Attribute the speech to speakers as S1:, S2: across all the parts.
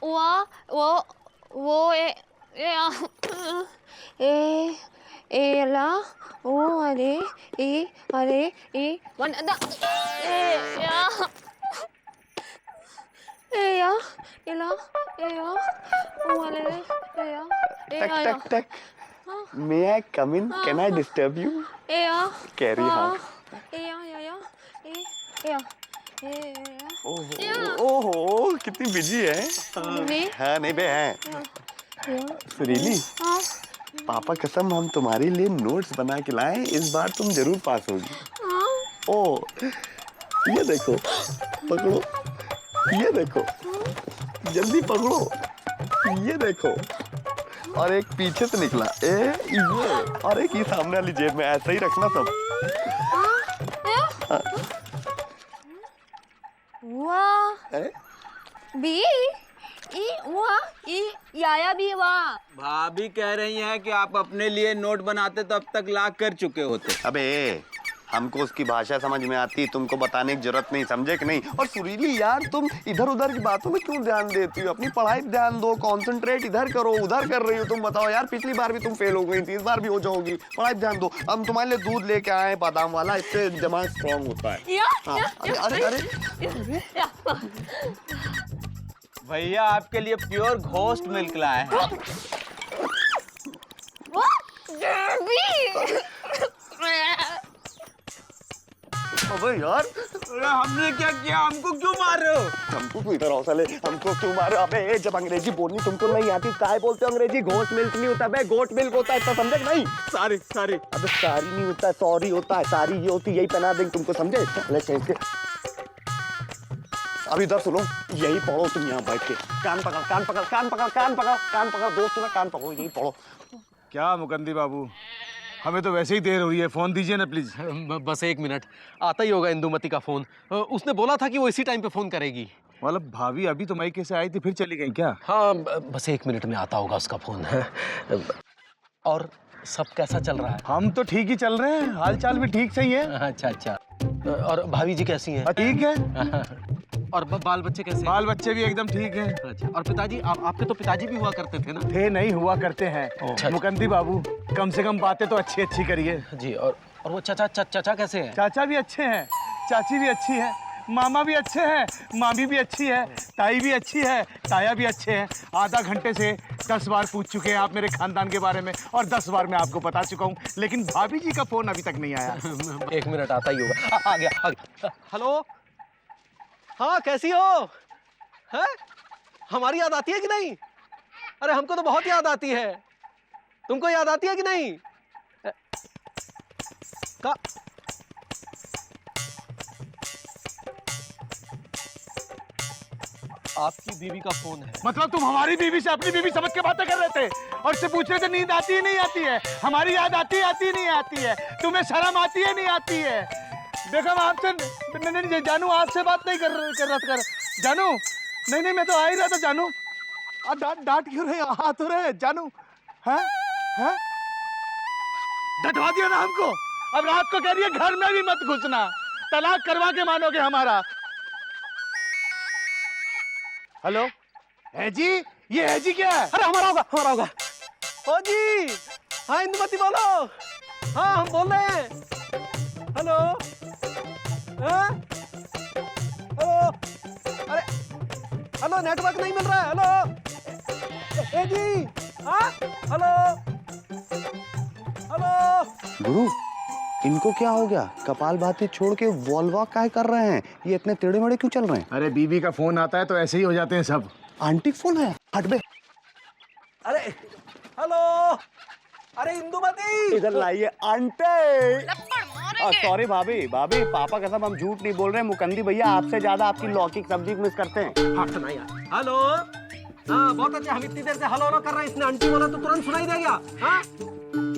S1: वो ला ओ अरे ए वन या या ला या ओ अरे या
S2: टक टक टक May I come in? Can I disturb you? Carry on. ओहो कितनी बिजी है। हाँ नहीं बे है। सुरीली पापा कसम हम तुम्हारे लिए नोट्स बना के लाए, इस बार तुम जरूर पास होगी। ओ ये देखो, पकड़ो, ये देखो, जल्दी पकड़ो, ये देखो, और एक पीछे से निकला ये, और एक ये सामने वाली जेब में, ऐसा ही रखना सब।
S1: वाह बी ई वाह ई याया भी वाह।
S3: भाभी कह रही हैं कि आप अपने लिए नोट बनाते तो अब तक लाख कर चुके होते।
S2: अबे हमको उसकी भाषा समझ में आती, तुमको बताने की जरूरत नहीं, समझे कि नहीं। और सुरीली यार तुम इधर उधर की बातों में क्यों ध्यान देती हो, अपनी पढ़ाई पे ध्यान दो, कंसंट्रेट इधर करो, उधर कर रही हो। तुम बताओ यार, पिछली बार भी तुम फेल हो गई थी, इस बार भी हो जाओगी। पढ़ाई पे ध्यान दो। हम तुम्हारे लिए दूध लेके आए बादाम वाला, इससे दिमाग स्ट्रॉन्ग होता है। अरे अरे
S3: भैया आपके लिए प्योर घोस्ट मिल्क लाए हैं।
S2: अबे यार
S3: हमने क्या किया, हमको क्यों मार रहे हो?
S2: हमको क्यों इधर हौसले, हमको क्यों मार रहे हो? अबे जब अंग्रेजी बोलनी तुमको नहीं आती, काय बोलते हो अंग्रेजी? घोस्ट मिल्क नहीं होता बे, गोट मिल्क होता है, इतना समझे कि नहीं?
S3: सारी सारी
S2: अबे सारी नहीं होता है, सॉरी होता है। सारी ये होती, यही पहना देंगे तुमको, समझे? अब इधर सुनो, यही पढ़ो तुम यहाँ बैठ के, कान पकड़ कान पकड़ कान पकड़ कान पकड़ कान पकड़, दोस्त ना कान पकड़ो, यही पढ़ो।
S4: क्या मुकंदी बाबू, हमें तो वैसे ही देर हो रही है, फोन दीजिए ना प्लीज।
S5: बस 1 मिनट, आता ही होगा इंदुमती का फोन। उसने बोला था कि वो इसी टाइम पे फोन करेगी।
S4: मतलब भाभी अभी तो मायके से आई थी, फिर चली गई क्या?
S5: हाँ बस 1 मिनट में आता होगा उसका फोन। और सब कैसा चल रहा है?
S4: हम तो ठीक ही चल रहे हैं, हाल चाल भी ठीक सही है।
S5: अच्छा अच्छा। और भाभी जी कैसी हैं?
S4: ठीक है।
S5: और बाल बच्चे कैसे?
S4: बाल बच्चे भी एकदम ठीक हैं।
S5: अच्छा। और पिताजी, आपके तो पिताजी भी हुआ करते थे ना?
S4: थे नहीं, हुआ करते हैं।
S5: अच्छा।
S4: मुकंदी बाबू कम से कम बातें तो अच्छी अच्छी करिए
S5: जी। और वो चाचा कैसे हैं?
S4: चाचा भी अच्छे हैं, चाची भी अच्छी है, मामा भी अच्छे हैं, मामी भी अच्छी है, ताई भी अच्छी है, ताया भी अच्छे हैं। आधा घंटे से 10 बार पूछ चुके हैं आप मेरे खानदान के बारे में, और 10 बार मैं आपको बता चुका हूँ, लेकिन भाभी जी का फोन अभी तक नहीं आया।
S5: 1 मिनट, आता ही होगा। आ गया। हेलो, हाँ कैसी हो? हैं? हमारी याद आती है कि नहीं? अरे हमको तो बहुत याद आती है। तुमको याद आती है कि नहीं? का आपकी बीवी का फोन है।
S4: मतलब तुम हमारी बीवी से अपनी बीवी समझ के बातें कर रहे थे, और से पूछ रहे थे नींद आती है नहीं आती है? हमारी याद आती है नहीं आती है? तुम्हें शर्म आती है नहीं आती है? देखो मैं आपसे नहीं जानू, आपसे बात नहीं कर रहा था जानू। नहीं मैं तो आ ही रहा था जानू। डांट क्यों रहे, हाथ हो रहे जानू? हैं डटवा दिया ना हमको। अब रात को कह रही है घर में भी मत घुसना, तलाक करवा के मानोगे हमारा। हेलो है जी, ये है जी क्या है?
S5: अरे हमारा होगा। ओ जी, हाँ इंदुमती बोलो। हाँ हम बोल रहे हैं। हेलो, हाँ? हेलो, अरे हेलो, नेटवर्क नहीं मिल रहा है। हेलो ए जी, हाँ हेलो।
S2: गुरु इनको क्या हो गया, कपाल भाती छोड़ के वॉल वॉक काहे कर रहे हैं? ये इतने टेढ़े मेढ़े क्यों चल रहे हैं?
S4: अरे बीवी का फोन आता है तो ऐसे ही हो जाते हैं सब।
S2: आंटी फोन है, हट बे।
S5: अरे हेलो, अरे इंदुमती
S2: इधर लाइए आंटी। सॉरी भाभी, पापा कसम हम झूठ नहीं बोल रहे हैं। मुकंदी भैया आपसे ज्यादा आपकी लौकी की सब्जी मिस करते हैं।
S5: हाँ सुनाई यार। हेलो, हाँ बहुत अच्छा। हम इतनी देर से हेलो कर रहे हैं, इसने आंटी बोला तो तुरंत सुनाई दे गया। हाँ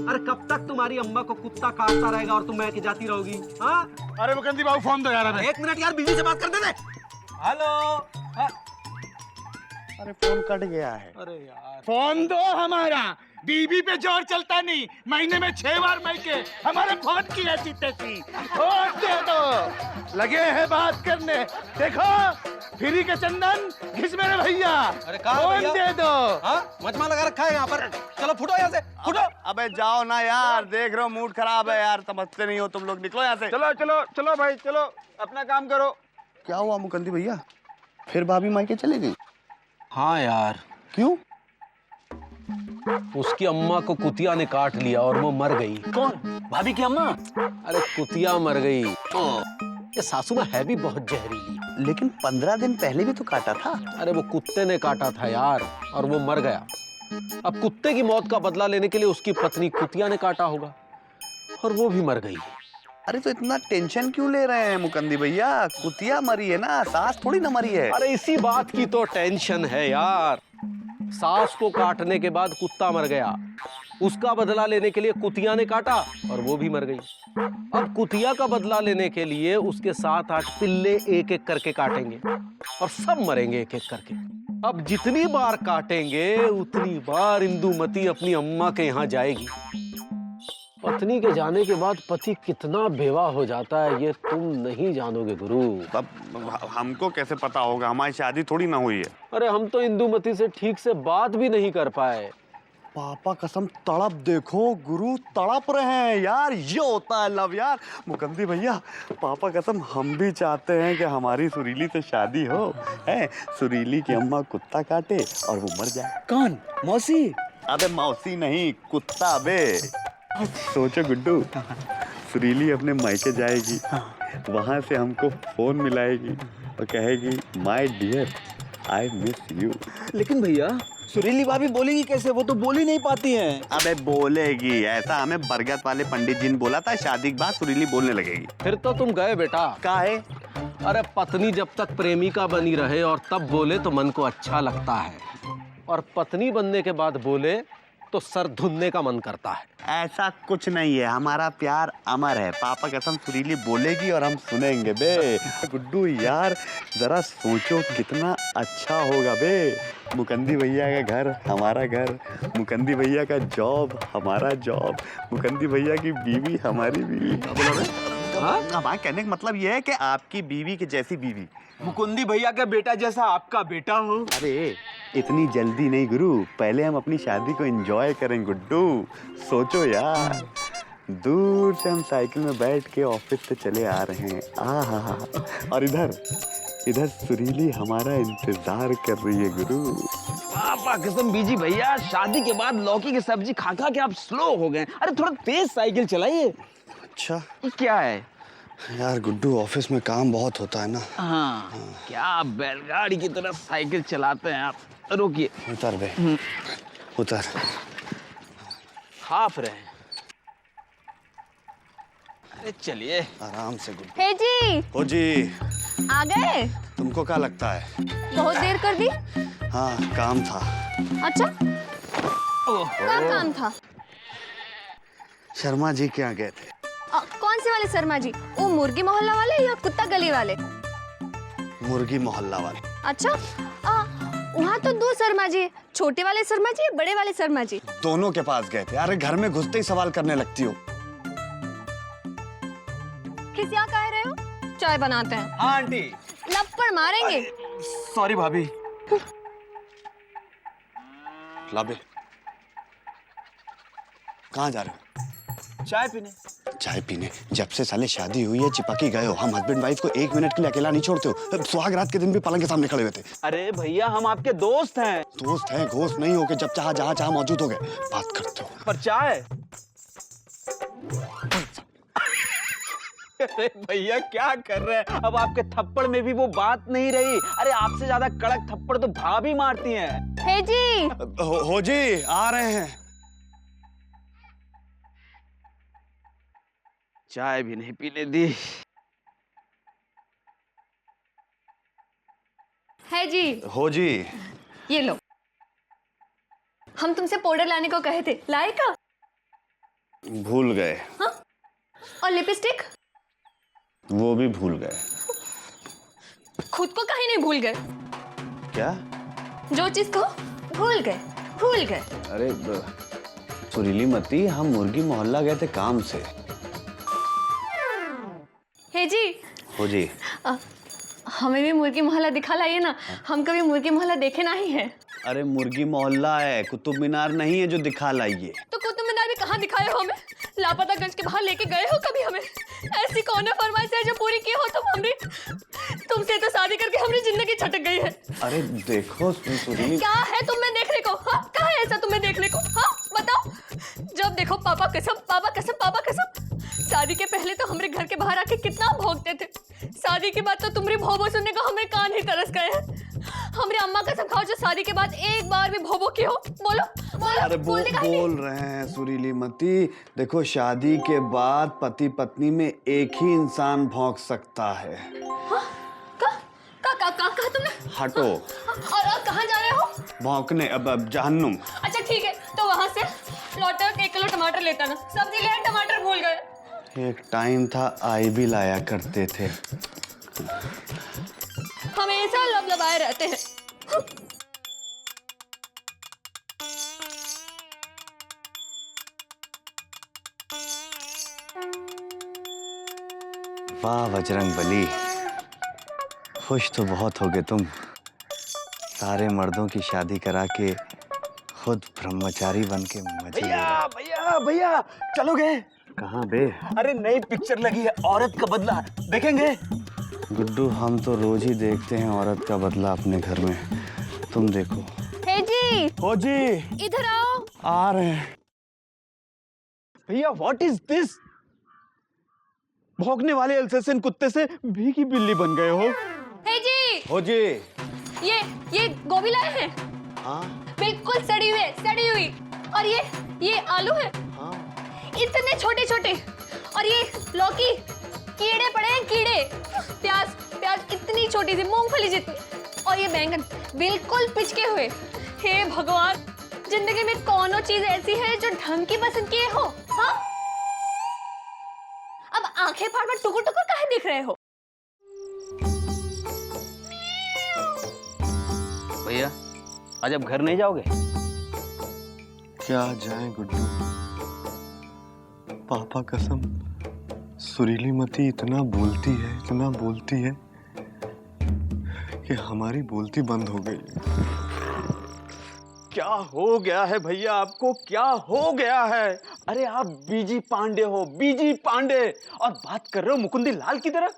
S5: अरे कब तक तुम्हारी अम्मा को कुत्ता काटता रहेगा और तुम मैं के जाती रहोगी? हाँ
S4: अरे मुकंदी बाबू फोन दो यार हमें।
S5: 1 मिनट यार, बीवी से बात कर दे। हेलो।
S2: अरे फोन कट गया है।
S5: अरे यार
S4: फोन दो हमारा, बीबी पे जोर चलता नहीं, महीने में 6 बार मायके, हमारे फोन की ऐसी तैसी। फोन दे दो, लगे हैं बात करने। देखो फ्री के चंदन घिस मेरे भैया।
S5: अरे कहाँ
S4: फोन
S5: भैया?
S4: दे दो।
S5: हाँ मजमा लगा रखा है यहाँ पर। चलो फुटो यहाँ से, फुटो।
S2: अबे जाओ ना यार, देख रहे हो मूड खराब है यार, समझते नहीं हो तुम लोग, निकलो यहाँ से।
S3: चलो चलो चलो भाई चलो, अपना काम करो।
S2: क्या हुआ मुकंदी भैया, फिर भाभी मायके चले गई?
S5: हाँ यार,
S2: क्यों?
S5: उसकी अम्मा को कुतिया ने काट लिया और वो मर गई।
S2: कौन? भाभी की अम्मा?
S5: अरे कुतिया मर गई। ये सासू माँ है भी बहुत जहरीली।
S2: लेकिन 15 दिन पहले भी तो काटा था।
S5: अरे वो कुत्ते ने काटा था यार, और वो मर गया। अब कुत्ते की मौत का बदला लेने के लिए उसकी पत्नी कुतिया ने काटा होगा, और वो भी मर गई।
S2: अरे तो इतना टेंशन क्यों ले रहे हैं मुकंदी भैया, कुतिया मरी है ना, सास थोड़ी ना मरी है।
S5: अरे इसी बात की तो टेंशन है यार। सास को काटने के बाद कुत्ता मर गया, उसका बदला लेने के लिए कुतिया ने काटा और वो भी मर गई। अब कुतिया का बदला लेने के लिए उसके 7-8 पिल्ले एक एक करके काटेंगे और सब मरेंगे एक एक करके। अब जितनी बार काटेंगे उतनी बार इंदुमती अपनी अम्मा के यहाँ जाएगी। पत्नी के जाने के बाद पति कितना बेवा हो जाता है ये तुम नहीं जानोगे गुरु।
S2: अब हमको कैसे पता होगा, हमारी शादी थोड़ी ना हुई है।
S5: अरे हम तो इंदुमती से ठीक से बात भी नहीं कर पाए।
S2: पापा कसम तड़प देखो गुरु, तड़प रहे हैं यार, ये होता है लव यार। मुकंदी भैया पापा कसम हम भी चाहते हैं कि हमारी सुरीली से शादी हो, है सुरीली की अम्मा कुत्ता काटे और वो मर जाए।
S3: कौन? मौसी?
S2: अबे मौसी नहीं, कुत्ता बे। सोचो गुड्डू, सुरीली अपने मायके जाएगी, वहां से हमको फोन मिलाएगी और कहेगी my dear I miss you.
S3: लेकिन भैया सुरीली भाभी बोलेगी कैसे, वो तो बोल ही नहीं पाती हैं।
S2: अबे बोलेगी, ऐसा हमें बरगद वाले पंडित जी ने बोला था, शादी के बाद सुरीली बोलने लगेगी।
S5: फिर तो तुम गए बेटा।
S2: काहे?
S5: अरे पत्नी जब तक प्रेमिका बनी रहे और तब बोले तो मन को अच्छा लगता है, और पत्नी बनने के बाद बोले तो सर धुनने का मन करता है।
S2: ऐसा कुछ नहीं है, हमारा प्यार अमर है। पापा कसम सुरीली बोलेगी और हम सुनेंगे बे। गुड्डू यार जरा सोचो कितना अच्छा होगा बे। मुकंदी भैया का घर हमारा घर, मुकंदी भैया का जॉब हमारा जॉब, मुकंदी भैया की बीवी हमारी बीवी। हमारा कहने का मतलब ये है कि आपकी बीवी की जैसी बीवी,
S3: मुकुंदी भैया का बेटा जैसा आपका बेटा हो।
S2: अरे इतनी जल्दी नहीं गुरु, पहले हम अपनी शादी को एंजॉय करें गुड्डू। सोचो यार, दूर से हम साइकिल में बैठ के ऑफिस से चले आ रहे हैं, आहा, और इधर सुरीली हमारा इंतजार कर रही है गुरु।
S3: पापा कसम बीजी भैया, शादी के बाद लौकी की सब्जी खा खा के आप स्लो हो गए। अरे थोड़ा तेज साइकिल चलाइए।
S2: अच्छा
S3: क्या है
S2: यार गुड्डू, ऑफिस में काम बहुत होता है ना।
S3: हाँ, क्या बैलगाड़ी की तरह साइकिल चलाते हैं आप। रुकिए।
S2: उतर बे, उतर।
S3: हाफ रहे हैं। अरे चलिए
S2: आराम से गुड्डू।
S1: हे जी,
S2: ओ जी,
S1: आ गए?
S2: तुमको क्या लगता है?
S1: बहुत देर कर दी।
S2: हाँ काम था।
S1: अच्छा, क्या काम था?
S2: शर्मा जी के यहाँ गए थे।
S1: कौन से वाले शर्मा जी? वो मुर्गी मोहल्ला वाले या कुत्ता गली वाले?
S2: मुर्गी मोहल्ला वाले।
S1: अच्छा, वहाँ तो 2 शर्मा जी, छोटे वाले शर्मा जी, बड़े वाले शर्मा जी।
S2: दोनों के पास गए थे। अरे घर में घुसते ही सवाल करने लगती हो।
S1: किस यहाँ कह रहे हो? चाय बनाते हैं।
S3: हाँ आंटी।
S1: लपड़ मारेंगे।
S3: सॉरी भाभी।
S2: लाबे, कहाँ जा रहे हो?
S3: चाय पीने।
S2: चाय पीने? जब से साले शादी हुई है चिपकी गए हो। हम हस्बैंड वाइफ को 1 मिनट के लिए अकेला नहीं छोड़ते हो। सुहाग रात के दिन भी पलंग के सामने खड़े हुए थे।
S3: अरे भैया हम आपके दोस्त हैं।
S2: दोस्त हैं घोस्त नहीं हो के जब चाहा जहाँ चाहा मौजूद हो गए, बात करते हो।
S3: पर चाय। अरे भैया क्या कर रहे हैं, अब आपके थप्पड़ में भी वो बात नहीं रही। अरे आपसे ज्यादा कड़क थप्पड़ तो भाभी मारती हैं।
S1: हे जी,
S2: हो जी, आ रहे हैं।
S3: चाय भी नहीं पीने दी।
S1: है जी।
S2: हो जी।
S1: ये लो, हम तुमसे पाउडर लाने को कहे थे, लाए का?
S2: भूल गए।
S1: हाँ? और लिपस्टिक?
S2: वो भी भूल गए।
S1: खुद को कहीं नहीं भूल गए?
S2: क्या?
S1: जो चीज को भूल गए, भूल गए।
S2: अरे
S3: सुरीली मती, हम मुर्गी मोहल्ला गए थे काम से।
S1: हे जी।
S3: हो जी।
S1: हमें भी मुर्गी मोहल्ला दिखा लाइए ना, हम कभी मुर्गी मोहल्ला देखे नहीं है।
S3: अरे मुर्गी मोहल्ला है, कुतुब मीनार नहीं है जो दिखा लाइए।
S1: तो कुतुब मीनार भी कहाँ दिखाए हो हमें? लापतागंज के बाहर लेके गए हो कभी हमें? ऐसी कौन है फरमाइश है जो पूरी की हो तुम हमने? तुमसे तो शादी करके हमारी जिंदगी छटक गई है।
S3: अरे देखो सुरीली,
S1: क्या है तुम्हें देखने को? हाँ, क्या है ऐसा तुम्हें देखने को? हाँ बताओ। जब देखो पापा कसम, पापा कसम, पापा कसम। शादी के पहले तो हमारे घर के बाहर आके कितना भौंकते थे, शादी के बाद तो तुम्हारी भौंबो सुनने को हमारे कान ही तरस गए हैं। हमारी अम्मा कसम खाओ जो शादी के बाद एक बार भी भौंबो की हो। बोलो बोलो।
S3: अरे बोल रहे हैं सुरीली मती, देखो शादी के बाद पति पत्नी में एक ही इंसान भौंक सकता है।
S1: कहा तुमने?
S3: हटो।
S1: और कहाँ जा रहे हो?
S3: भौंकने, अब जहन्नुम।
S1: अच्छा ठीक है, तो वहाँ से लौटकर 1 किलो टमाटर लेता ना। सब्जी ले टमाटर भूल गए।
S3: एक टाइम था आई भी लाया करते थे।
S1: हमेशा लबलबाए रहते हैं।
S3: वाह बजरंगबली, खुश तो बहुत हो गए तुम। सारे मर्दों की शादी करा के खुद ब्रह्मचारी बन के मजे ले रहे।
S5: भैया भैया चलोगे?
S3: कहाँ बे?
S5: अरे नई पिक्चर लगी है, औरत का बदला, देखेंगे?
S3: गुड्डू हम तो रोज ही देखते हैं औरत का बदला अपने घर में, तुम देखो।
S1: हे जी।
S3: हो जी।
S1: इधर आओ।
S3: आ रहे हैं।
S5: भैया व्हाट इज दिस? भौंकने वाले अल्सेशियन कुत्ते से भीगी बिल्ली बन गए हो।
S1: हे जी।
S3: हो जी।
S1: ये गोभी लाए हैं।
S3: हाँ
S1: बिल्कुल सड़ी हुई। और ये आलू है।
S3: हाँ।
S1: इतने छोटे छोटे। और ये लौकी, कीड़े पड़े हैं कीड़े। प्याज इतनी छोटी सी मूंगफली जितनी। और ये बैंगन बिल्कुल पिचके हुए। हे भगवान, जिंदगी में कौनो चीज ऐसी है जो ढंग की पसंद किए हो? हाँ? अब आंखें फाड़ फाड़ टुकुर टुकुर काहे दिख रहे हो?
S3: भैया आज अब घर नहीं जाओगे?
S2: क्या जाए गुड्डू, पापा कसम सुरीली मती इतना बोलती है कि हमारी बोलती बंद हो गई।
S5: क्या हो गया है भैया आपको, क्या हो गया है? अरे आप बीजी पांडे हो, बीजी पांडे, और बात कर रहे हो मुकुंदी लाल की तरह।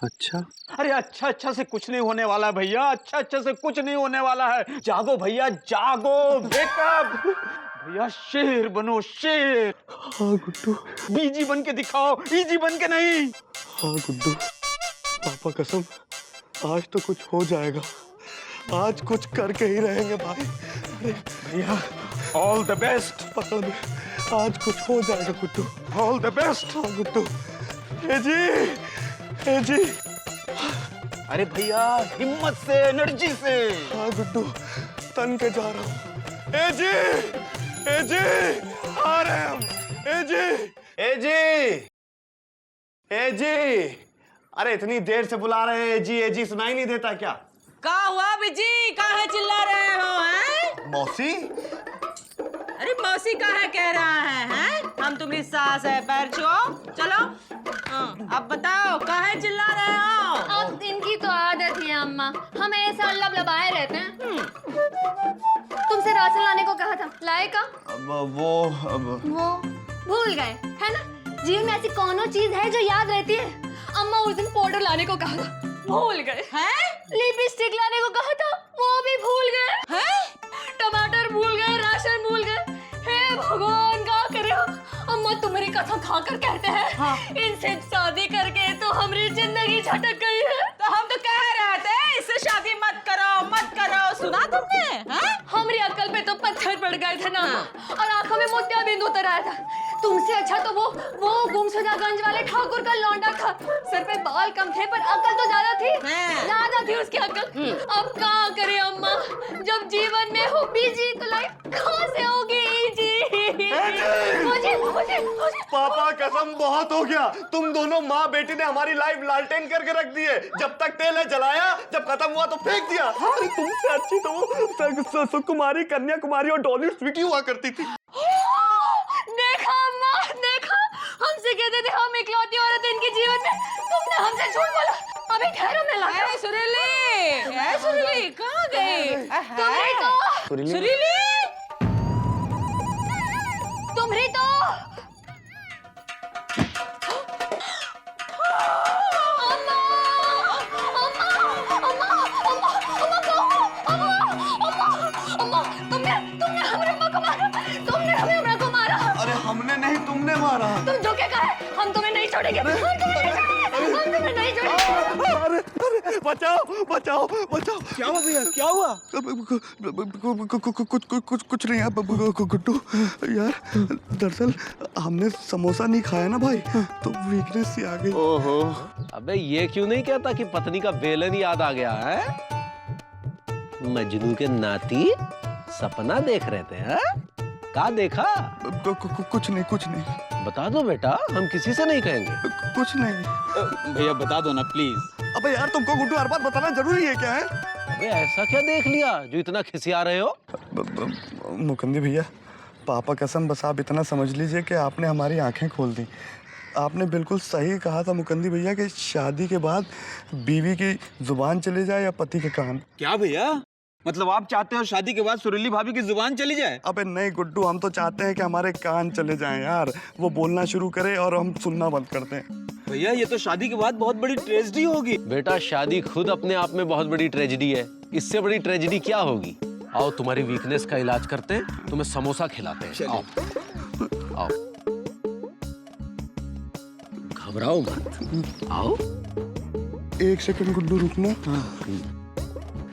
S2: अच्छा?
S5: अरे अच्छा से कुछ नहीं होने वाला है भैया, अच्छा से कुछ नहीं होने वाला है। जागो भैया जागो, वेकअप भैया, शेर बनो शेर।
S2: हाँ गुड्डू।
S5: बीजी बन के दिखाओ, इजी बन के नहीं।
S2: हाँ गुड्डू, पापा कसम आज तो कुछ हो जाएगा, आज कुछ करके ही रहेंगे भाई। अरे
S5: भैया ऑल द बेस्ट।
S2: पकड़ में, आज कुछ हो जाएगा गुड्डू,
S5: ऑल द बेस्ट।
S2: हाँ गुड्डू। ए जी।
S5: अरे भैया हिम्मत से, एनर्जी से।
S2: हाँ गुड्डू, तन के जा रहा हूँ। ए जी आ रहे हम। ए जी, अरे इतनी देर से बुला रहे हैं ए जी, सुनाई नहीं देता क्या?
S6: का हुआ बिजी, काहे चिल्ला रहे हो? हैं?
S2: मौसी?
S6: अरे मौसी काहे कह रहा है? हैं? हम तुम्हारी सास है, पैर छुओ। चलो अब बताओ काहे चिल्ला रहे हो?
S1: अब इनकी तो आदत है अम्मा, हमेशा लबलबाए रहते हैं। तुमसे राशन लाने को कहा था, लाए का?
S2: वो
S1: भूल गए है ना? जीवन में ऐसी कौनो चीज है जो याद रहती है? अम्मा उस दिन पाउडर लाने को कहा था, भूल गए।
S6: हैं?
S1: लिपस्टिक लाने को कहा था, वो भी भूल गए।
S6: हैं?
S1: टमाटर भूल गए, राशन भूल गए। हे भगवान, क्या करे हो? अम्मा तुम्हारी कसम खाकर कहते हैं, हाँ। इनसे शादी करके तो हमारी जिंदगी झटक गई है।
S6: तो हम तो कह रहे थे इससे शादी मत करो, सुना तुमने? हैं?
S1: हमारी अक्ल पे तो पत्थर पड़ गए थे ना, और आंखों में मोतियाबिंद उतर आया था। तुमसे अच्छा तो वो गुमशुदागंज वाले ठाकुर का लौंडा था। सर पे बाल कम थे पर अकल तो ज्यादा थी उसकी अकल। अब क्या करे अम्मा, जब जीवन में हो बीजी तो लाइफ कहाँ से होगी जी? मुझे
S2: पापा कसम बहुत हो गया, तुम दोनों माँ बेटी ने हमारी लाइफ लालटेन करके रख दी है। जब तक तेल है जलाया, जब खत्म हुआ तो फेंक दिया। अरे तुमसे अच्छी तो वो सुकुमारी, कन्याकुमारी और डॉली स्वीटी हुआ करती थी।
S1: कहते थे हम इकलौती औरत इनके जीवन में, तुमने हमसे झूठ बोला। अभी ठहरो, मैं लाता हूं।
S6: सुरीली कहाँ गई?
S1: तुम्हारी तो
S6: सुरीली
S1: तुम्हारी तो तुमने हमारे अम्मा को मारा, तुमने हमें अम्मा को मारा।
S3: अरे हमने नहीं, तुमने मारा।
S1: तुम धोखे का है, हम तुम्हें नहीं छोड़ेंगे, हम तुम्हें नहीं छोड़ेंगे।
S2: अरे अरे बचाओ बचाओ बचाओ।
S5: क्या हुआ भैया, क्या हुआ?
S2: कुछ नहीं यार गुड्डू, यार दरअसल हमने समोसा नहीं खाया ना भाई, तो वीकनेस सी आ गई।
S5: ओहो, अबे ये क्यों नहीं कहता कि पत्नी का बेलन याद आ गया है? मजनू के नाती सपना देख रहे थे, हैं? क्या देखा?
S2: कुछ नहीं।
S5: बता दो बेटा, हम किसी से नहीं कहेंगे।
S2: कुछ नहीं।
S7: भैया बता दो ना प्लीज।
S2: अबे यार तुमको गुड्डू हर बात बताना जरूरी है क्या है?
S5: अबे ऐसा क्या देख लिया जो इतना खिसिया रहे हो?
S2: मुकंदी भैया, पापा कसम, बस आप इतना समझ लीजिए कि आपने हमारी आंखें खोल दी। आपने बिल्कुल सही कहा था मुकंदी भैया कि शादी के बाद बीवी की जुबान चली जाए या पति के कान।
S7: क्या भैया, मतलब आप चाहते हो शादी के बाद सुरीली भाभी की जुबान चली जाए?
S2: अबे नहीं गुड्डू, हम तो चाहते हैं कि हमारे कान चले जाएं यार, वो बोलना शुरू करे और हम सुनना बंद कर दें।
S7: भैया ये तो शादी के बाद बहुत बड़ी ट्रेजेडी होगी।
S5: बेटा शादी खुद अपने आप में बहुत बड़ी ट्रेजेडी है, इससे बड़ी ट्रेजेडी क्या होगी? आओ तुम्हारी वीकनेस का इलाज करते हैं, तुम्हें समोसा खिलाते हैं। आओ आओ, घबराओ मत, आओ।
S2: एक सेकंड गुड्डू रुकना,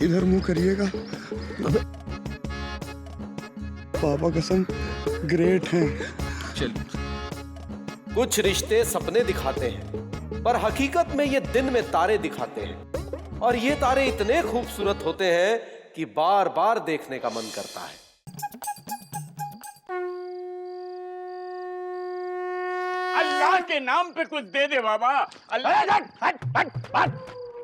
S2: इधर मुंह करिएगा। पापा कसम ग्रेट हैं।
S8: कुछ रिश्ते सपने दिखाते हैं, पर हकीकत में ये दिन में तारे दिखाते हैं, और ये तारे इतने खूबसूरत होते हैं कि बार बार देखने का मन करता है।
S9: अल्लाह के नाम पे कुछ दे दे बाबा।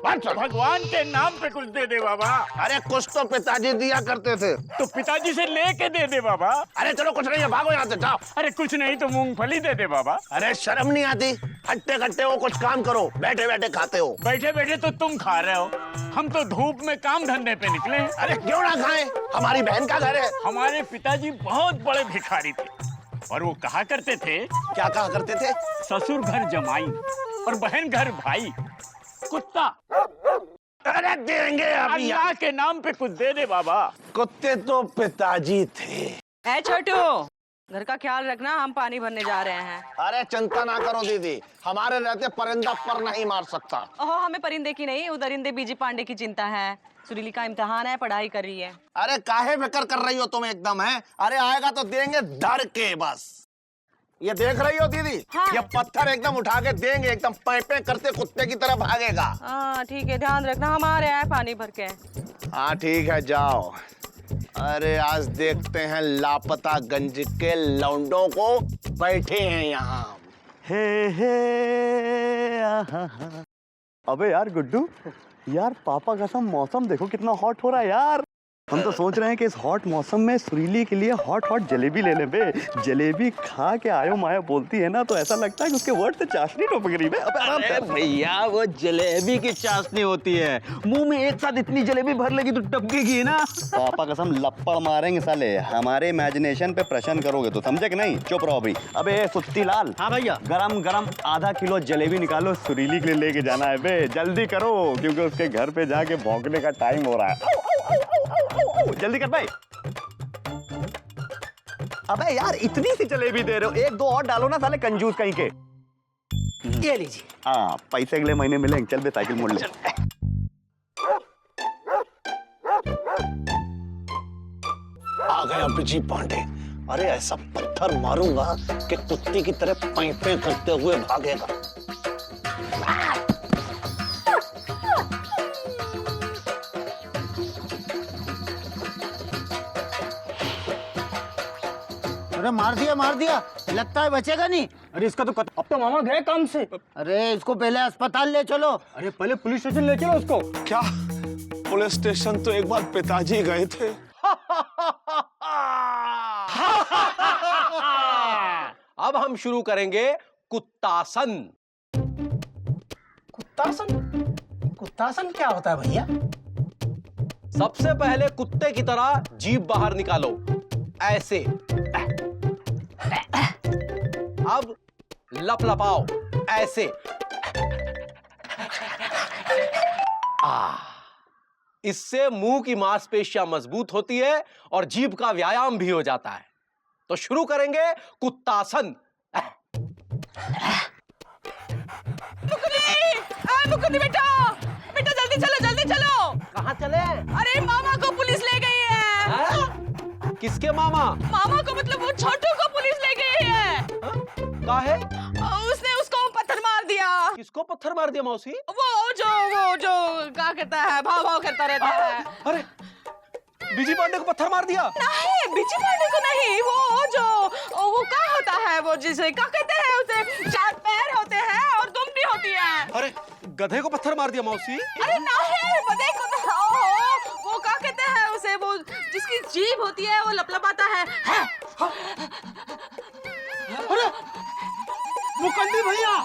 S9: भगवान के नाम पे कुछ दे दे बाबा।
S4: अरे कुछ तो पिताजी दिया करते थे।
S9: तो पिताजी से लेके दे दे बाबा।
S4: अरे चलो कुछ नहीं है, भागो यहाँ से, जाओ।
S9: अरे कुछ नहीं तो मूंगफली दे दे बाबा।
S4: अरे शर्म नहीं आती? हट्टे कट्टे हो, कुछ काम करो, बैठे बैठे खाते हो।
S9: बैठे बैठे तो तुम खा रहे हो, हम तो धूप में काम धंधे पे निकले हैं।
S4: अरे क्यों ना खाएं, हमारी बहन का घर है।
S9: हमारे पिताजी बहुत बड़े भिखारी थे, और वो कहा करते थे,
S4: क्या कहा करते थे?
S9: ससुर घर जमाई और बहन घर भाई। कुत्ता।
S4: अरे देंगे अभी।
S9: अल्लाह के नाम पे कुछ दे दे बाबा।
S4: कुत्ते तो पिताजी थे।
S6: ए छोटू, घर का ख्याल रखना, हम पानी भरने जा रहे हैं।
S4: अरे चिंता ना करो दीदी, हमारे रहते परिंदा पर नहीं मार सकता।
S6: ओहो, हमें परिंदे की नहीं, उदरिंदे बीजी पांडे की चिंता है। सुरीली का इम्तिहान है, पढ़ाई कर रही है।
S4: अरे काहे बेकर कर रही हो तुम एकदम, है? अरे आएगा तो देंगे डर के बस। ये देख रही हो दीदी?
S6: हाँ।
S4: ये पत्थर एकदम उठा के देंगे, एकदम पैपे करते कुत्ते की तरह भागेगा।
S6: हाँ ठीक है, ध्यान रखना, हम आ रहे हैं पानी भर के।
S4: हाँ ठीक है, जाओ। अरे आज देखते हैं लापता गंज के लौंडों को, बैठे हैं यहाँ।
S3: हे अबे यार गुड्डू, यार पापा कसम मौसम देखो कितना हॉट हो रहा है यार। हम तो सोच रहे हैं कि इस हॉट मौसम में सुरीली के लिए हॉट हॉट जलेबी ले ले बे। जलेबी खा के आयो माया बोलती है ना, तो ऐसा लगता है कि उसके वर्ड से चाशनी टपक रही है।
S7: अरे भैया वो जलेबी की चाशनी होती है, मुंह में एक साथ इतनी जलेबी भर लेगी तो टपकेगी ना।
S3: पापा कसम लपड़ मारेंगे साले, हमारे इमेजिनेशन पे प्रश्न करोगे तो, समझे कि नहीं? चुप रहो अभी। अबे सुत्ती लाल।
S7: हाँ भैया।
S3: गरम गरम आधा किलो जलेबी निकालो, सुरीली के लिए लेके जाना है बे, जल्दी करो क्योंकि उसके घर पे जाके भौंकने का टाइम हो रहा है। जल्दी कर भाई। अबे यार इतनी सी जलेबी दे रहे हो, एक दो और डालो ना साले कंजूस कहीं के।
S7: ये लीजिए।
S3: हाँ पैसे अगले महीने मिलेंगे, चल बे साइकिल मोड़ ले।
S4: आ गया बिजी पांडे। अरे ऐसा पत्थर मारूंगा कि कुत्ते की तरह पैपे करते हुए भागेगा।
S10: अरे मार दिया, लगता है बचेगा नहीं।
S7: अरे इसका तो अब तो मामा गए काम से।
S10: अरे इसको पहले अस्पताल ले चलो।
S7: अरे पहले पुलिस स्टेशन ले चलो उसको।
S2: क्या? पुलिस स्टेशन तो एक बार पिताजी गए थे।
S5: अब हम शुरू करेंगे
S8: कुत्तासन।
S5: कुत्तासन? कुत्तासन क्या होता है भैया?
S8: सबसे पहले कुत्ते की तरह जीभ बाहर निकालो, ऐसे। अब लपलपाओ, ऐसे। इससे मुंह की मांसपेशियां मजबूत होती है और जीभ का व्यायाम भी हो जाता है। तो शुरू करेंगे कुत्तासन।
S6: मुकुंदी बेटा, बेटा जल्दी चलो, जल्दी चलो।
S8: कहाँ चले?
S6: अरे मामा को पुलिस ले गई है।
S8: हाँ? किसके मामा?
S6: मामा को मतलब वो छोटू को पुलिस ले गई है।
S8: काहे?
S6: उसने उसको पत्थर मार दिया।
S8: किसको पत्थर मार दिया मौसी?
S6: वो जो क्या करता है, भाव भाव करता रहता है।
S8: अरे बीजी पांडे को पत्थर मार दिया?
S6: नहीं, बीजी पांडे को नहीं। वो क्या होता है, वो जिसे क्या कहते हैं, उसे 4 पैर होते हैं और दुम भी होती है।
S8: अरे गधे को पत्थर मार दिया मौसी?
S6: अरे नहीं, गधे को वो क्या कहते हैं उसे, वो जिसकी जीभ होती है वो लपलपाता है।
S5: अरे मुकंदी भैया,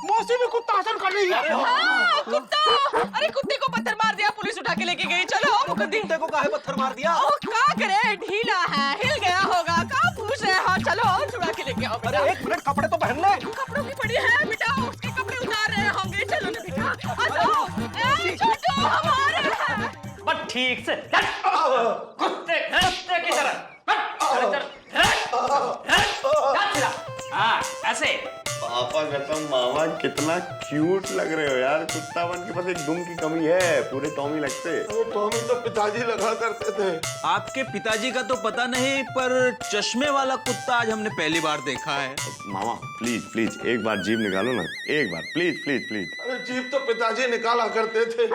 S5: मौसी भी कुत्तासन कर रही है।
S6: हाँ, कुत्ता। अरे कुत्ते को पत्थर मार दिया, पुलिस उठा के लेके गई। चलो मुकंदी।
S8: कुत्ते को काहे पत्थर मार दिया?
S6: वो क्या करे, ढीला है, हिल गया होगा। क्या पूछ रहे हो? चलो छुड़ा के लेके आओ।
S8: अरे एक मिनट, कपड़े तो पहन ले।
S6: कपड़ों की पड़ी है बेटा, उसके कपड़े उतार रहे होंगे। चलो ना बेटा, आ जाओ। ए छोटू, हमारे हैं।
S9: बस ठीक से कुत्ते कुत्ते की तरह। हाँ, ऐसे।
S2: पापा कसम मामा कितना क्यूट लग रहे हो यार। कुत्ता बन के बस एक दुम की कमी है, पूरे टॉमी लगते।
S4: टॉमी तो पिताजी लगा करते थे।
S7: आपके पिताजी का तो पता नहीं, पर चश्मे वाला कुत्ता आज हमने पहली बार देखा है।
S2: मामा प्लीज प्लीज एक बार जीभ निकालो ना, एक बार प्लीज प्लीज प्लीज।
S4: अरे जीभ तो पिताजी निकाला करते थे।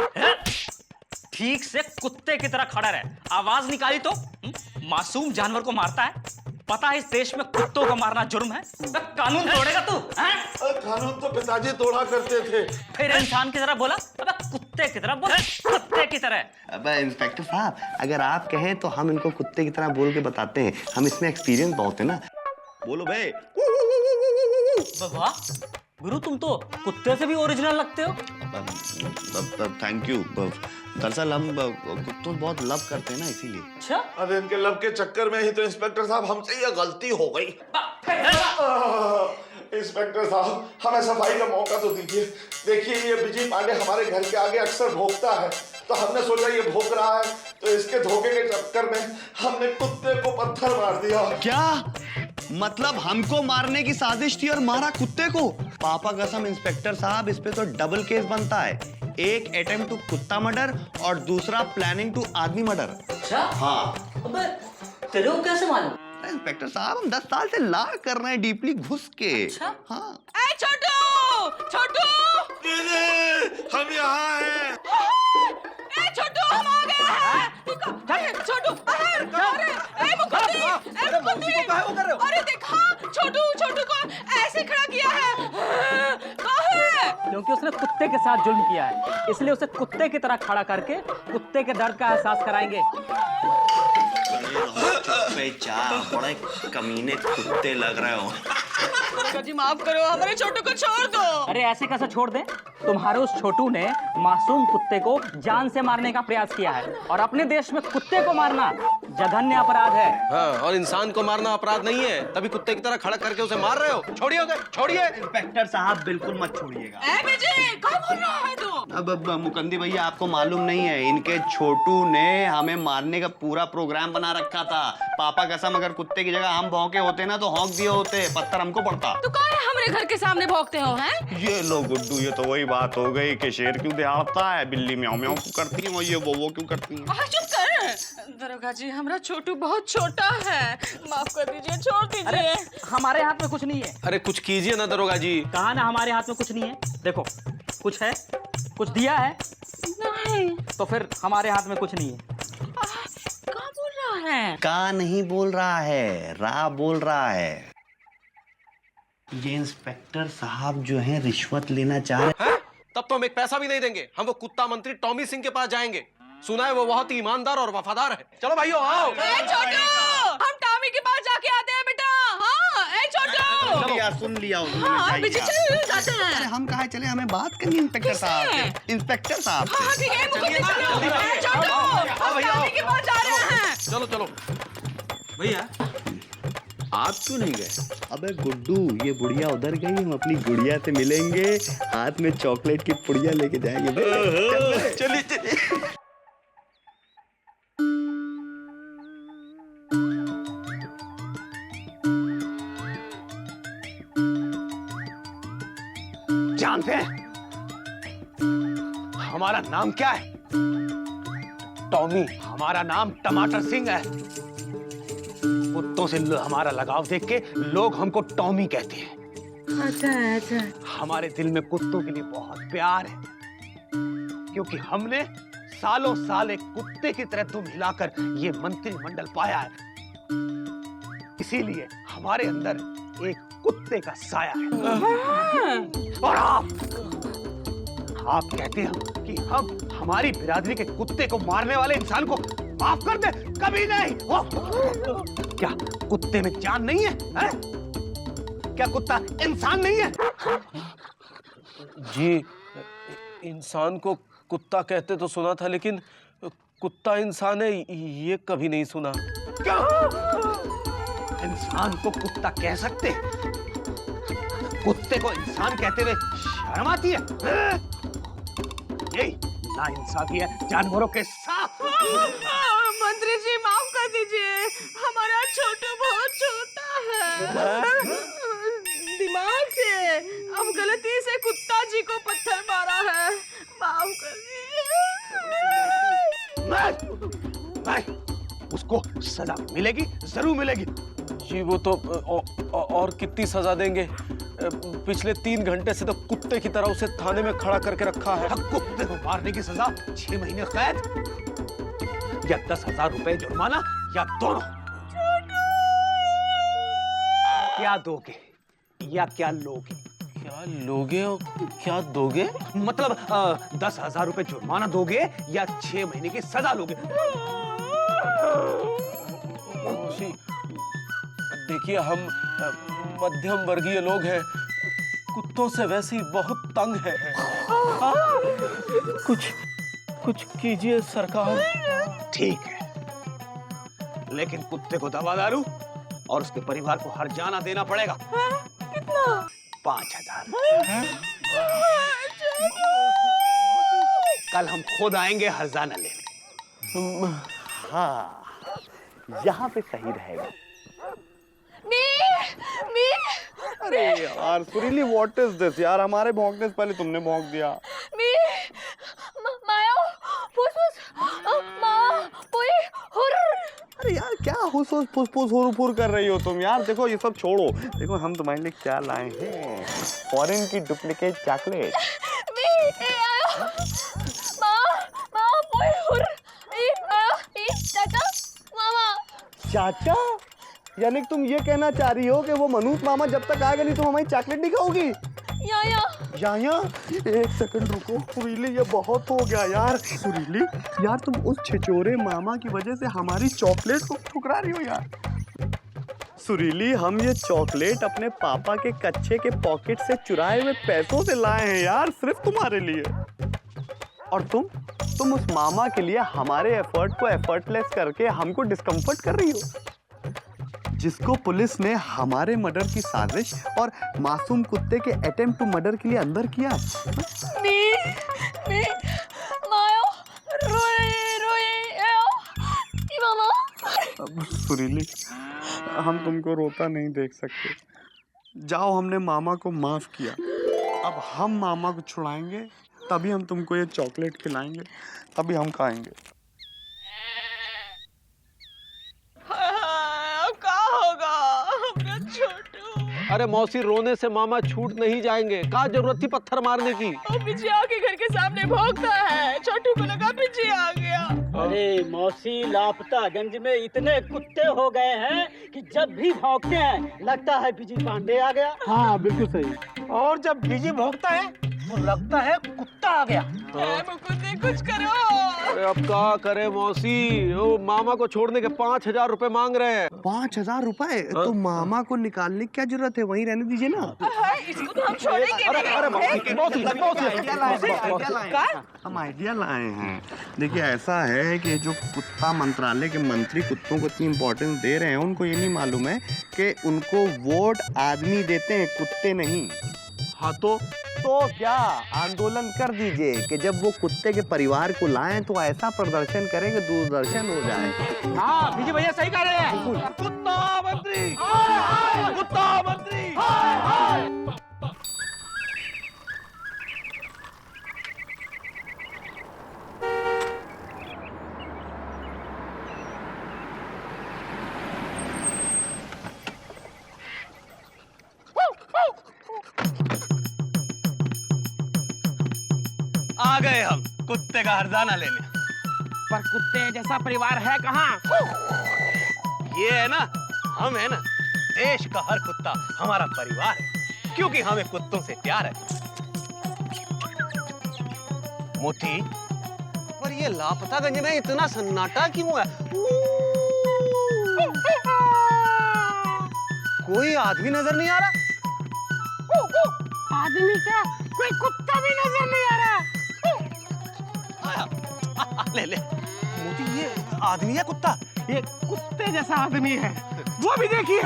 S9: ठीक से कुत्ते की तरह खड़ा रहे, आवाज निकाली तो मासूम जानवर को मारता है। पता है इस देश में कुत्तों को मारना जुर्म है। कानून तोड़ेगा तू?
S4: कानून तो पिताजी तोड़ा करते थे।
S9: फिर इंसान की तरह बोला, अबे कुत्ते की तरह बोला, कुत्ते की तरह।
S2: अबे इंस्पेक्टर साहब, अगर आप कहें तो हम इनको कुत्ते की तरह बोल के बताते हैं। हम इसमें एक्सपीरियंस बहुत है ना। बोलो भाई।
S9: वाह गुरु, तुम तो कुत्ते से भी ओरिजिनल लगते हो।
S2: Thank you. दरअसल हम कुत्तों बहुत लव करते हैं ना, इसीलिए।
S9: अच्छा,
S4: अरे इनके लब के चक्कर में ही तो इंस्पेक्टर साहब हमसे ये गलती हो गई। इंस्पेक्टर साहब, हमें सफाई का मौका तो दीजिए। देखिए ये बिजी पांडे हमारे घर के आगे अक्सर भौंकता है, तो हमने सोचा ये भौंक रहा है, तो इसके धोखे के चक्कर में हमने कुत्ते को पत्थर मार दिया।
S3: क्या मतलब हमको मारने की साजिश थी और मारा कुत्ते को? पापा कसम इंस्पेक्टर साहब, इस पे तो डबल केस बनता है। एक अटेम्प्ट टू कुत्ता मर्डर और दूसरा प्लानिंग टू आदमी मर्डर।
S9: अच्छा।
S3: हाँ।
S9: अबे तेरे को कैसे मालूम?
S3: इंस्पेक्टर साहब, हम 10 साल से ला कर रहे हैं डीपली घुस के।
S9: अच्छा?
S3: हाँ।
S6: ए छोटू, छोटू,
S4: हम यहाँ हैं।
S6: ए छोटू, हम आ गए हैं। छोटू, अरे मुकुंदी, अरे देखा, छोटू को ऐसे खड़ा किया है। कहाँ है?
S9: क्योंकि उसने कुत्ते के साथ जुल्म किया है, इसलिए उसे कुत्ते की तरह खड़ा करके कुत्ते के दर्द का एहसास कराएंगे।
S3: बड़े कमीने कुत्ते लग रहे हो।
S6: जी माफ करो, हमारे छोटू को छोड़ दो।
S9: अरे ऐसे कैसे छोड़ दे? तुम्हारे उस छोटू ने मासूम कुत्ते को जान से मारने का प्रयास किया है, और अपने देश में कुत्ते को मारना जघन्य अपराध है।
S8: हाँ, और इंसान को मारना अपराध नहीं है, तभी कुत्ते की तरह खड़ा करके उसे मार रहे हो। छोड़िए, छोड़िए।
S3: इंस्पेक्टर साहब बिल्कुल मत छोड़िएगा।
S6: क्या बोल रहा है तू?
S3: अब मुकंदी भैया, आपको मालूम नहीं है, इनके छोटू ने हमें मारने का पूरा प्रोग्राम बना रखा था। पापा कसम, अगर कुत्ते की जगह हम भौंके होते ना तो हौंक दिए होते, पत्थर हमको पड़ता।
S6: तू कहाँ है हमारे घर के सामने भौंकते हो? हैं?
S3: ये लो गुड्डू, ये तो वही बात हो गई कि शेर क्यों दहाड़ता है, बिल्ली म्याऊं म्याऊं क्यों करती है और ये वो क्यों करती है।
S6: चुप कर। दरोगा जी, हमारा छोटू बहुत छोटा है, माफ कर दीजिए, छोड़ दीजिए।
S9: हमारे हाथ में कुछ नहीं है।
S8: अरे कुछ कीजिए ना दरोगा जी।
S9: कहा ना हमारे हाथ में कुछ नहीं है। देखो, कुछ है, कुछ दिया है।
S6: नहीं।
S9: तो फिर हमारे हाथ में कुछ नहीं है।
S6: कहाँ बोल रहा है?
S3: का नहीं बोल रहा है, रा बोल रहा है। ये इंस्पेक्टर साहब जो हैं रिश्वत लेना चाह रहे
S8: हैं? तब तो हम एक पैसा भी नहीं देंगे। हम वो कुत्ता मंत्री टॉमी सिंह के पास जाएंगे। सुना है वो बहुत ही ईमानदार और वफादार है। चलो भाइयों आओ।
S6: छोटू, हम टॉमी के पास जाके आते हैं बेटा। हाँ, छोटू।
S3: यार, सुन लिया
S6: हाँ बिजी चल जाते
S3: अरे
S6: हैं।
S3: हम कहाँ चले, हमें बात करनी इंस्पेक्टर साहब से। इंस्पेक्टर साहब से।
S6: हाँ ठीक है, मुकुंदी चलो। छोटू, हम गाड़ी के पास जा रहे हैं।
S8: चलो चलो।
S7: भैया आप क्यों नहीं गए?
S3: अबे गुड्डू, ये बुढ़िया उधर गई, हम अपनी गुड़िया से मिलेंगे, हाथ में चॉकलेट की पुड़िया लेके जाएंगे।
S2: चलिए चलिए।
S4: जानते हैं हमारा नाम क्या है? टॉमी। हमारा नाम टमाटर सिंह है। कुत्तों से हमारा लगाव देख के लोग हमको टॉमी कहते हैं।
S6: अच्छा।
S4: हमारे दिल में कुत्तों के लिए बहुत प्यार है, क्योंकि हमने सालों साल एक कुत्ते की तरह दुम हिलाकर ये मंत्रिमंडल पाया है। इसीलिए हमारे अंदर एक कुत्ते का साया है। और आप कहते हैं कि हम हमारी बिरादरी के कुत्ते को मारने वाले इंसान को माफ कर दे? कभी नहीं। क्या कुत्ते में जान नहीं है? क्या कुत्ता इंसान नहीं है?
S8: जी, इंसान को कुत्ता कहते तो सुना था, लेकिन कुत्ता इंसान है ये कभी नहीं सुना।
S4: क्या इंसान को कुत्ता कह सकते? कुत्ते को इंसान कहते हुए शर्म आती है? यही नाइंसाफी है जानवरों के साथ।
S6: मंत्री जी माफ कर दीजिए, हमारा छोटू बहुत छोटा है। दिमाग से अब गलती से कुत्ता जी को पत्थर मारा है, माफ कर दीजिए।
S4: नहीं, उसको सजा मिलेगी, जरूर मिलेगी।
S8: जी वो तो और कितनी सजा देंगे? पिछले 3 घंटे से तो कुत्ते की तरह उसे थाने में खड़ा करके रखा है।
S4: कुत्ते को मारने की सजा 6 महीने कैद या 10,000 रुपए जुर्माना या दोनों। क्या दोगे या क्या लोगे?
S8: क्या लोगे और क्या दोगे?
S4: मतलब 10,000 रुपए जुर्माना दोगे या 6 महीने की सजा लोगे?
S8: देखिए, हम मध्यम वर्गीय लोग हैं, कुत्तों से वैसे ही बहुत तंग है। कुछ कीजिए सरकार।
S4: ठीक है, लेकिन कुत्ते को दवा दारू और उसके परिवार को हर्जाना देना पड़ेगा।
S6: कितना?
S4: 5,000। कल हम खुद आएंगे हर्जाना लेने।
S3: हाँ, यहाँ पे सही रहेगा। अरे यार सुरीली, व्हाट इज दिस यार? हमारे भौंकने से पहले तुमने भौंक दिया। अरे यार क्या हुस फुस हुर कर रही हो तुम यार? देखो ये सब छोड़ो, देखो हम तुम्हारे लिए क्या लाए हैं, फॉरेन की डुप्लीकेट चॉकलेट। चाचा, यानी कि तुम ये कहना चाह रही हो कि वो मनूत मामा जब तक आएगा नहीं तुम हमारी चॉकलेट नहीं खाओगी? या एक सेकंड रुको सुरीली, ये बहुत हो गया यार। सुरीली यार, तुम उस छिचोरे मामा की वजह से हमारी चॉकलेट को ठुकरा रही हो यार। सुरीली, हम ये चॉकलेट अपने पापा के कच्चे के पॉकेट से चुराए हुए पैसों से लाए हैं यार, सिर्फ तुम्हारे लिए। और तुम उस मामा के लिए हमारे एफर्ट को एफर्टलेस करके हमको डिस्कम्फर्ट कर रही हो, जिसको पुलिस ने हमारे मर्डर की साजिश और मासूम कुत्ते के अटेम्प्ट टू मर्डर के लिए अंदर किया। अब सुरीली, हम तुमको रोता नहीं देख सकते। जाओ, हमने मामा को माफ किया, अब हम मामा को छुड़ाएंगे, तभी हम तुमको ये चॉकलेट खिलाएंगे, तभी हम खाएंगे।
S6: क्या होगा अपना छोटू?
S8: अरे मौसी, रोने से मामा छूट नहीं जाएंगे। क्या जरूरत थी पत्थर मारने की?
S6: पिज्जिया के घर के सामने भौंकता है, छोटू को लगा पिज्जिया आ गया।
S10: अरे मौसी, लापतागंज में इतने कुत्ते हो गए हैं कि जब भी भौंकते हैं लगता है बिजी पांडे आ गया।
S5: हाँ बिल्कुल सही। और जब बिजी भौंकता है तो लगता है कुत्ता आ गया।
S6: मुकुंदी कुछ करो।
S8: अरे अब क्या करे मौसी, वो मामा को छोड़ने के 5,000 रुपए मांग रहे हैं।
S3: 5,000 रुपए? तो मामा को निकालने की क्या जरूरत है, वहीं रहने दीजिए ना।
S6: इसको तो हम छोड़ेंगे
S3: हम आइडिया लाए हैं। देखिए ऐसा है कि जो कुत्ता मंत्रालय के मंत्री कुत्तों को इतनी इम्पोर्टेंस दे रहे हैं, उनको ये नहीं मालूम है कि उनको वोट आदमी देते हैं, कुत्ते नहीं।
S8: हाँ तो
S3: क्या आंदोलन कर दीजिए कि जब वो कुत्ते के परिवार को लाएं तो ऐसा प्रदर्शन करें कि दूरदर्शन हो जाए।
S5: हाँ विजय भैया सही कह रहे हैं।
S8: कुत्ता मंत्री, कुत्ता मंत्री।
S5: आ गए हम कुत्ते का हरजाना लेने। पर कुत्ते जैसा परिवार है कहाँ? ये है ना, हम है ना, देश का हर कुत्ता हमारा परिवार है, क्योंकि हमें कुत्तों से प्यार है। मोती, पर ये लापतागंज में इतना सन्नाटा क्यों है? कोई आदमी नजर नहीं आ रहा। आदमी क्या, कोई कुत्ता भी नजर नहीं आ रहा। ले ले मोती, ये आदमी है कुत्ता? ये कुत्ते जैसा आदमी है, वो भी देखिए।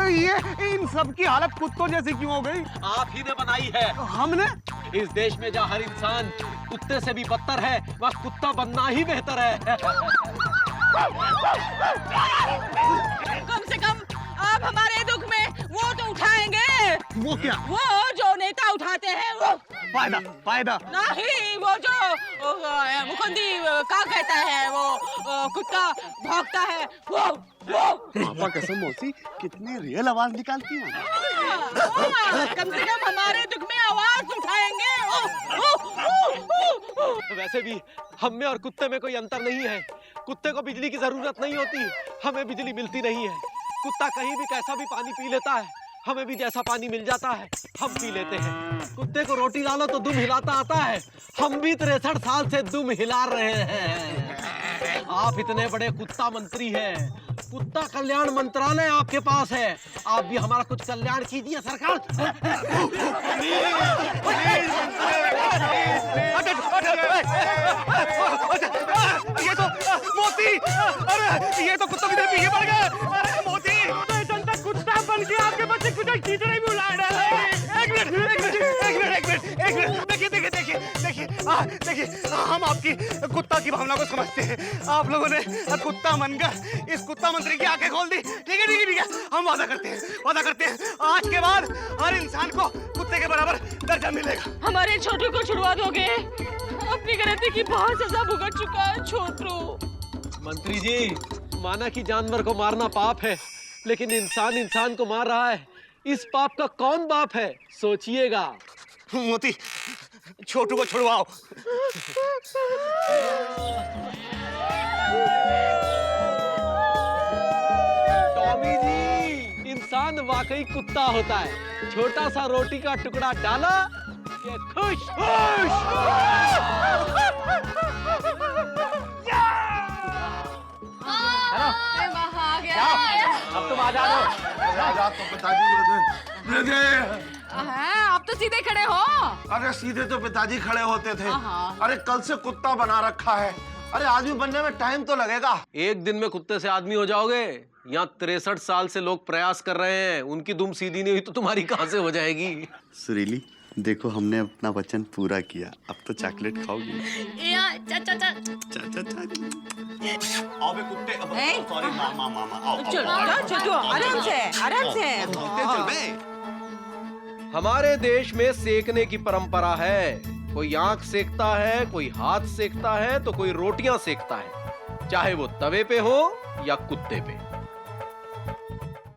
S5: ये इन सब की हालत कुत्तों जैसी क्यों हो गई?
S8: आप ही ने बनाई है।
S5: हमने?
S8: इस देश में जहाँ हर इंसान कुत्ते से भी बदतर है, वहाँ कुत्ता बनना ही बेहतर है।
S6: कम से कम आप हमारे दुख में वो तो उठाएंगे।
S5: वो क्या?
S6: वो जो नेता उठाते हैं वो।
S5: फायदा फायदा
S6: नहीं, वो जो मुकुंदी क्या कहता है, वो कुत्ता भौंकता है, वो।
S3: पापा कसम मौसी, कितनी रियल आवाज निकालती हैं।
S6: कम से कम हमारे दुख में आवाज उठाएंगे।
S8: वैसे भी हम में और कुत्ते में कोई अंतर नहीं है। कुत्ते को बिजली की जरूरत नहीं होती, हमें बिजली मिलती नहीं है। कुत्ता कहीं भी कैसा भी पानी पी लेता है, हमें भी जैसा पानी मिल जाता है हम पी लेते हैं। कुत्ते को रोटी डालो तो दुम हिलाता आता है, हम भी 63 साल से दुम हिला रहे हैं। आप इतने बड़े कुत्ता मंत्री हैं, कुत्ता कल्याण मंत्रालय आपके पास है, आप भी हमारा कुछ कल्याण कीजिए सरकार।
S5: ये तो मोती, अरे ये तो कुत्ता भी पीछे पड़ गया। अरे मोती, जनता कुत्ता बन के आपके बच्चे कुछ कीचड़े भी उड़ा रहा है। एक मिनट, देखिए, हम आपकी कुत्ता की भावना को समझते हैं। आप लोगों ने कुत्ता मनकर इस कुत्ता मंत्री की आंखें खोल दी। ठीक है, हम वादा करते हैं आज के बाद हर इंसान को कुत्ते के बराबर दर्जा मिलेगा।
S6: हमारे छोटू को छुड़वा दोगे? अपनी गलती की बहुत सजा भुगत चुका है छोटू।
S8: मंत्री जी, माना कि जानवर को मारना पाप है, लेकिन इंसान को मार रहा है, इस पाप का कौन बाप है? सोचिएगा।
S5: मोती, छोटू को छुड़वाओ।
S8: टॉमी जी, इंसान वाकई कुत्ता होता है। छोटा सा रोटी का टुकड़ा डाला कि खुश।
S5: अब तुम आ जाओ।
S1: आप तो सीधे खड़े हो।
S11: अरे सीधे तो पिताजी खड़े होते थे। अरे कल से कुत्ता बना रखा है। अरे आदमी बनने में टाइम तो लगेगा।
S8: एक दिन में कुत्ते से आदमी हो जाओगे? यहाँ 63 साल से लोग प्रयास कर रहे हैं, उनकी दुम सीधी नहीं हुई तो तुम्हारी कहाँ से हो जाएगी?
S3: सुरीली, देखो हमने अपना वचन पूरा किया, अब तो चॉकलेट खाओगी। आओ बे कुत्ते, सॉरी मामा, आओ।
S6: छोटू आराम से।
S3: चल बे।
S8: हमारे देश में सेकने की परंपरा है। कोई आंख सेकता है, कोई हाथ सेकता है, तो कोई रोटियां सेकता है, चाहे वो तवे पे हो या कुत्ते पे।